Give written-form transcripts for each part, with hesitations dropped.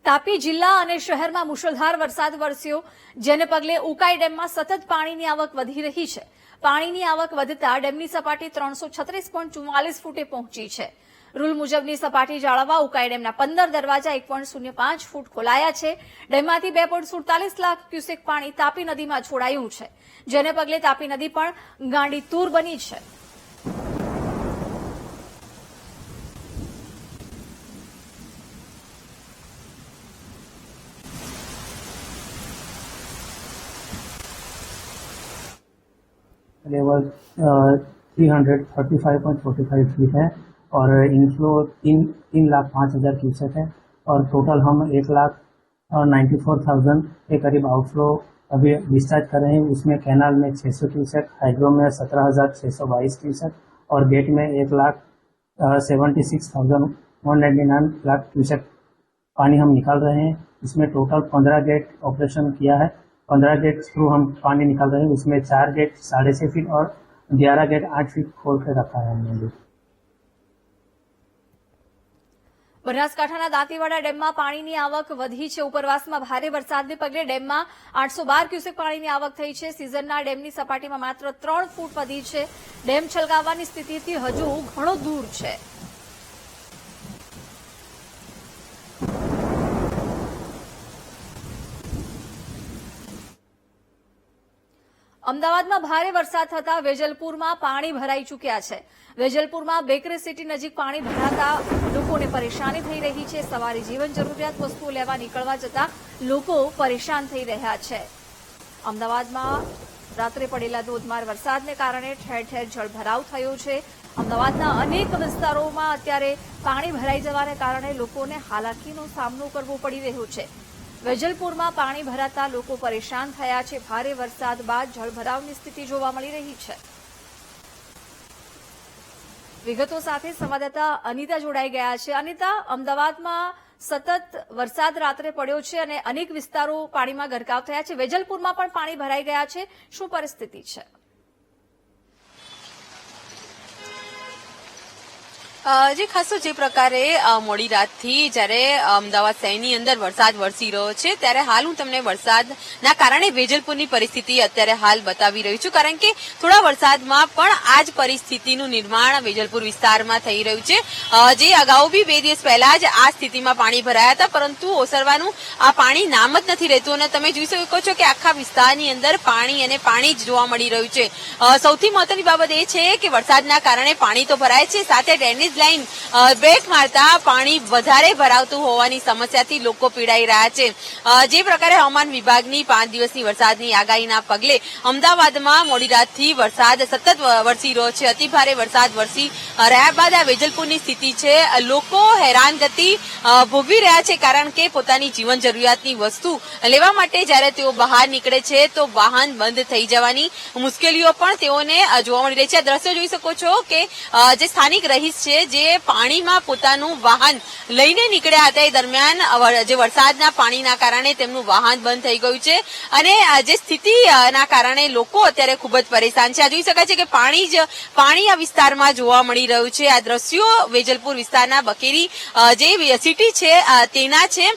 તાપી જિલ્લા અને શહેરમાં મુશળધાર વરસાદ વરસ્યો, જેને પગલે ઉકાઈ ડેમમાં સતત પાણીની આવક વધી રહી છે. પાણીની આવક વધતા ડેમની સપાટી 336.44 ફૂટે પહોંચી છે. રૂલ મુજબની સપાટી જાળવવા ઉકાઈ ડેમના 15 દરવાજા 1.05 ફૂટ ખોલાયા છે. ડેમમાંથી 2.47 લાખ ક્યુસેક પાણી તાપી નદીમાં છોડાયું છે, જેને પગલે તાપી નદી પણ ગાંડીતૂર બની છે. लेवल 335.45 फीट है और इनफ्लो 3,05,000 क्यूसेक है और टोटल हम 1,94,000 के करीब आउटफ्लो अभी डिस्चार्ज कर रहे हैं. उसमें कैनाल में 600 क्यूसेक, हाइड्रो में 17,622 क्यूसेक और गेट में 1,76,199 लाख क्यूसेक पानी हम निकाल रहे हैं. इसमें टोटल 15 गेट ऑपरेशन किया है. 15 गेट थ्रू हम पानी निकाल रहे हैं. उसमें 4 गेट 6.5 फीट और 11 गेट 8 फीट खोल के रखा है हमने. બનાસકાંઠાના દાંતીવાડા ડેમમાં પાણીની આવક વધી છે. ઉપરવાસમાં ભારે વરસાદને પગલે ડેમમાં 812 ક્યુસેક પાણીની આવક થઈ છે. સિઝનના ડેમની સપાટીમાં માત્ર 3 ફૂટ વધી છે. ડેમ છલકાવવાની સ્થિતિથી હજુ ઘણો દૂર છે. અમદાવાદમાં ભારે વરસાદ થતા વેજલપુરમાં પાણી ભરાઈ ચૂક્યા છે. વેજલપુરમાં બેકરી સિટી નજીક પાણી ભરાતા લોકોને પરેશાની થઈ રહી છે. સવારે જીવન જરૂરિયાત વસ્તુઓ લેવા નીકળવા જતા લોકો પરેશાન થઈ રહ્યા છે. અમદાવાદમાં રાત્રે પડેલા ધોધમાર વરસાદને કારણે ઠેર ઠેર જળભરાવ થયો છે. અમદાવાદના અનેક વિસ્તારોમાં અત્યારે પાણી ભરાઈ જવાને કારણે લોકોને હાલાકીનો સામનો કરવો પડી રહ્યો છે. વેજલપુરમાં પાણી ભરાતા લોકો પરેશાન થયા છે. ભારે વરસાદ બાદ જળભરાવની સ્થિતિ જોવા મળી રહી છે. વિગતો સાથે સંવાદદાતા અનિતા જોડાઈ ગયા છે. અનિતા, અમદાવાદમાં સતત વરસાદ રાત્રે પડ્યો છે અને અનેક વિસ્તારો પાણીમાં ગરકાવ થયા છે. વેજલપુરમાં પણ પાણી ભરાઈ ગયા છે. શું પરિસ્થિતિ છે? જે ખાસો જે પ્રકારે મોડી રાતથી જ્યારે અમદાવાદ શહેરની અંદર વરસાદ વરસી રહ્યો છે, ત્યારે હાલ હું તમને વરસાદના કારણે વેજલપુરની પરિસ્થિતિ અત્યારે હાલ બતાવી રહી છું. કારણ કે થોડા વરસાદમાં પણ આ જ પરિસ્થિતિનું નિર્માણ વેજલપુર વિસ્તારમાં થઈ રહ્યું છે. જે અગાઉ બી 2 દિવસ પહેલા જ આ સ્થિતિમાં પાણી ભરાયા હતા, પરંતુ ઓસરવાનું આ પાણી નામ જ નથી રહેતું અને તમે જોઈ શકો છો કે આખા વિસ્તારની અંદર પાણી અને પાણી જ જોવા મળી રહ્યું છે. સૌથી મહત્વની બાબત એ છે કે વરસાદના કારણે પાણી તો ભરાય છે, સાથે ડ્રેનેજ લાઈન બ્રેક મારતા પાણી વધારે ભરાવતું હોવાની સમસ્યાથી લોકો પીડાઈ રહ્યા છે. જે પ્રકારે હવામાન વિભાગની 5 દિવસની વરસાદની આગાહીના પગલે અમદાવાદમાં મોડી રાતથી વરસાદ સતત વરસી રહ્યો છે. અતિભારે વરસાદ વરસી રહ્યા બાદ આ વેજલપુરની સ્થિતિ છે. લોકો હેરાનગતિ ભોગવી રહ્યા છે, કારણ કે પોતાની જીવન જરૂરિયાતની વસ્તુ લેવા માટે જ્યારે તેઓ બહાર નીકળે છે તો વાહન બંધ થઈ જવાની મુશ્કેલીઓ પણ તેઓને જોવા મળી રહી છે. આ દ્રશ્યો જોઈ શકો છો કે જે સ્થાનિક રહીશ છે, જે પાણીમાં પોતાનું વાહન લઈને નીકળ્યા હતા, એ દરમિયાન જે વરસાદના પાણીના કારણે તેમનું વાહન બંધ થઈ ગયું છે અને જે સ્થિતિના કારણે લોકો અત્યારે ખૂબ જ પરેશાન છે. આ જોઈ શકાય છે કે પાણી આ વિસ્તારમાં જોવા મળી રહ્યું છે. આ દ્રશ્યો વેજલપુર વિસ્તારના બકેરી જે સિટી છે તેના છે.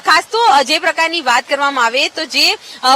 ખાસ તો જે પ્રકારની વાત કરવામાં આવે તો જે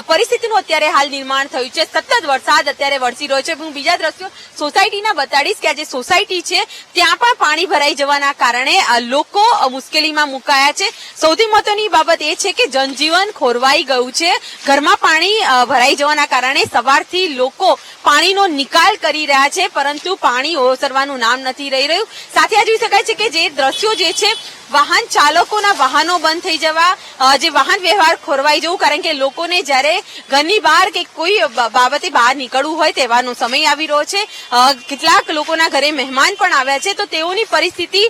પરિસ્થિતિનું અત્યારે હાલ નિર્માણ થયું છે, સતત વરસાદ અત્યારે વરસી રહ્યો છે. હું બીજા દ્રશ્યો સોસાયટીના બતાડીશ કે આ જે સોસાયટી છે ત્યાં પણ પાણી ભરાઈ જવાના કારણે લોકો મુશ્કેલીમાં મુકાયા છે. સૌથી મહત્વની બાબત એ છે કે જનજીવન ખોરવાઈ ગયું છે. ઘરમાં પાણી ભરાઈ જવાના કારણે સવારથી લોકો પાણીનો નિકાલ કરી રહ્યા છે, પરંતુ પાણી ઓસરવાનું નામ નથી રહી રહ્યું. સાથે આ જોઈ શકાય છે કે જે દ્રશ્યો જે છે, વાહન ચાલકોના વાહનો બંધ થઈ જવા, જે વાહન વ્યવહાર ખોરવાઈ જવું, કારણ કે લોકોને જ્યારે ઘરની બહાર કે કોઈ બાબતે બહાર નીકળવું હોય તેવાનો સમય આવી રહ્યો છે. કેટલાક લોકોના ઘરે મહેમાન પણ આવ્યા છે, તો તેઓની પરિસ્થિતિ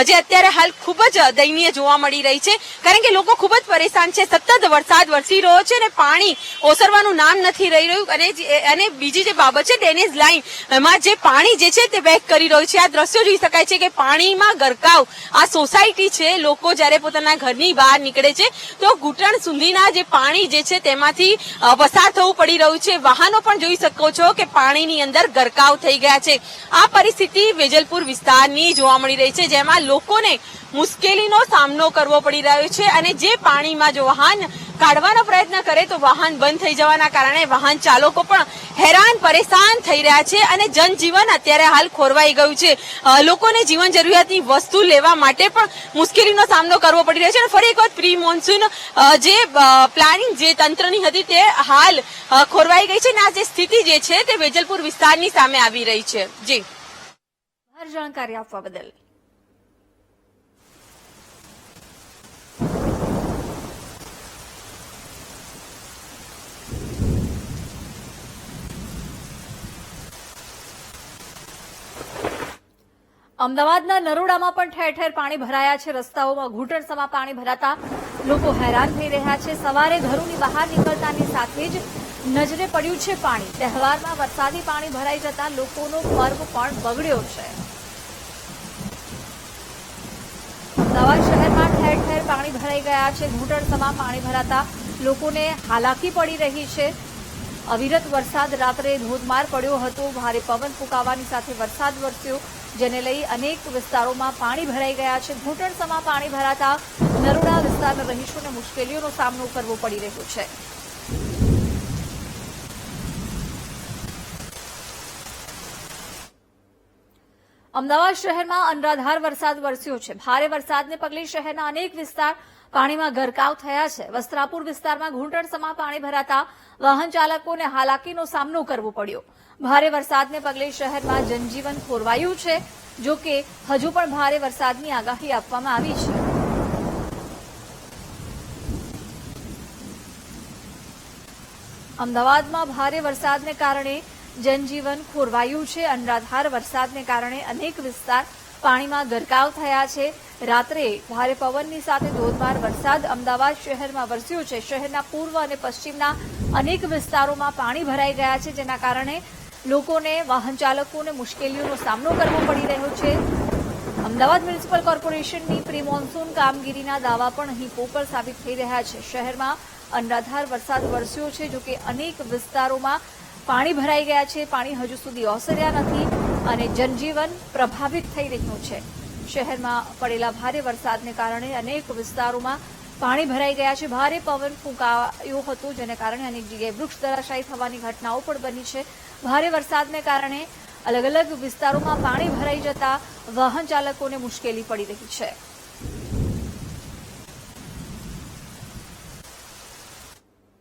જે અત્યારે હાલ ખૂબ જ દયનીય જોવા મળી રહી છે, કારણ કે લોકો ખૂબ જ પરેશાન છે. સતત વરસાદ વરસી રહ્યો છે અને પાણી ઓસરવાનું નામ નથી રહી રહ્યું. અને બીજી જે બાબત છે, ડ્રેનેજ લાઈન એમાં જે પાણી જે છે તે બેક કરી રહ્યું છે. આ દ્રશ્યો જોઈ શકાય છે કે પાણીમાં ગરકાવ આ સોસાયટી છે લોકો જ્યારે પોતાના ઘરની બહાર નીકળે છે તો ઘૂંટણ સુધીના જે પાણી જે છે તેમાંથી પસાર થવું પડી રહ્યું છે. વાહનો પણ જોઈ શકો છો કે પાણીની અંદર ગરકાવ થઈ ગયા છે. આ પરિસ્થિતિ વેજલપુર વિસ્તારની જોવા મળી રહી છે, જેમાં લોકોને મુશ્કેલીનો સામનો કરવો પડી રહ્યો છે અને જે પાણીમાં જો વાહન કાઢવાનો પ્રયત્ન કરે તો વાહન બંધ થઈ જવાના કારણે વાહન ચાલકો પણ હેરાન પરેશાન થઈ રહ્યા છે અને જનજીવન અત્યારે હાલ ખોરવાઈ ગયું છે. લોકોને જીવન જરૂરિયાતની વસ્તુ લેવા માટે પણ મુશ્કેલીનો સામનો કરવો પડી રહ્યો છે અને ફરી એક વખત પ્રી મોન્સૂન જે પ્લાનિંગ જે તંત્રની હતી તે હાલ ખોરવાઈ ગઈ છે અને આ જે સ્થિતિ જે છે તે વેજલપુર વિસ્તારની સામે આવી રહી છે. જી જાણકારી આપવા બદલ અમદાવાદના નરોડામાં પણ ઠેર ઠેર પાણી ભરાયા છે. રસ્તાઓમાં ઘૂંટણસમાં પાણી ભરાતા લોકો હેરાન થઈ રહ્યા છે. સવારે ઘરોની બહાર નીકળતાની સાથે જ નજરે પડ્યું છે પાણી. તહેવારમાં વરસાદી પાણી ભરાઈ જતા લોકોનો પર્વ પણ બગડ્યો છે. અમદાવાદ શહેરમાં ઠેર ઠેર પાણી ભરાઈ ગયા છે. ઘૂંટણસમાં પાણી ભરાતા લોકોને હાલાકી પડી રહી છે. અવિરત વરસાદ રાત્રે ધોધમાર પડ્યો હતો. ભારે પવન ફૂંકાવાની સાથે વરસાદ વરસ્યો, જેને લઈ અનેક વિસ્તારોમાં પાણી ભરાઈ ગયા છે. ઘૂંટણસમાં પાણી ભરાતા નરોડા વિસ્તારના રહીશોને મુશ્કેલીઓનો સામનો કરવો પડી રહ્યો છે. અમદાવાદ શહેરમાં અનરાધાર વરસાદ વરસ્યો છે. ભારે વરસાદને પગલે શહેરના અનેક વિસ્તાર પાણીમાં ગરકાવ થયા છે. વસ્ત્રાપુર વિસ્તારમાં ઘૂંટણસમાં પાણી ભરાતા વાહન ચાલકોને હાલાકીનો સામનો કરવો પડ્યો. ભારે વરસાદને પગલે શહેરમાં જનજીવન ખોરવાયું છે. જો કે હજુ પણ ભારે વરસાદની આગાહી આપવામાં આવી છે. અમદાવાદમાં ભારે વરસાદને કારણે જનજીવન ખોરવાયું છે. અનરાધાર વરસાદને કારણે અનેક વિસ્તાર પાણીમાં ગરકાવ થયા છે. રાત્રે ભારે પવનની સાથે ધોધમાર વરસાદ અમદાવાદ શહેરમાં વરસ્યો છે. શહેરના પૂર્વ અને પશ્ચિમના અનેક વિસ્તારોમાં પાણી ભરાઈ ગયા છે, જેના કારણે લોકોને વાહન ચાલકોને મુશ્કેલીઓનો સામનો કરવો પડી રહ્યો છે. અમદાવાદ મ્યુનિસિપલ કોર્પોરેશનની પ્રી મોન્સૂન કામગીરીના દાવા પણ અહીં પોકળ સાબિત થઈ રહ્યા છે. શહેરમાં અનરાધાર વરસાદ વરસ્યો છે, જોકે અનેક વિસ્તારોમાં પાણી ભરાઈ ગયા છે. પાણી હજુ સુધી ઓસર્યા નથી અને જનજીવન પ્રભાવિત થઈ રહ્યું છે. શહેરમાં પડેલા ભારે વરસાદને કારણે અનેક વિસ્તારોમાં પાણી ભરાઈ ગયા છે. ભારે પવન ફૂંકાયો હતો, જેને કારણે અનેક જગ્યાએ વૃક્ષ ધરાશાયી થવાની ઘટનાઓ પણ બની છે. ભારે વરસાદને કારણે અલગ અલગ વિસ્તારોમાં પાણી ભરાઈ જતા વાહન ચાલકોને મુશ્કેલી પડી રહી છે.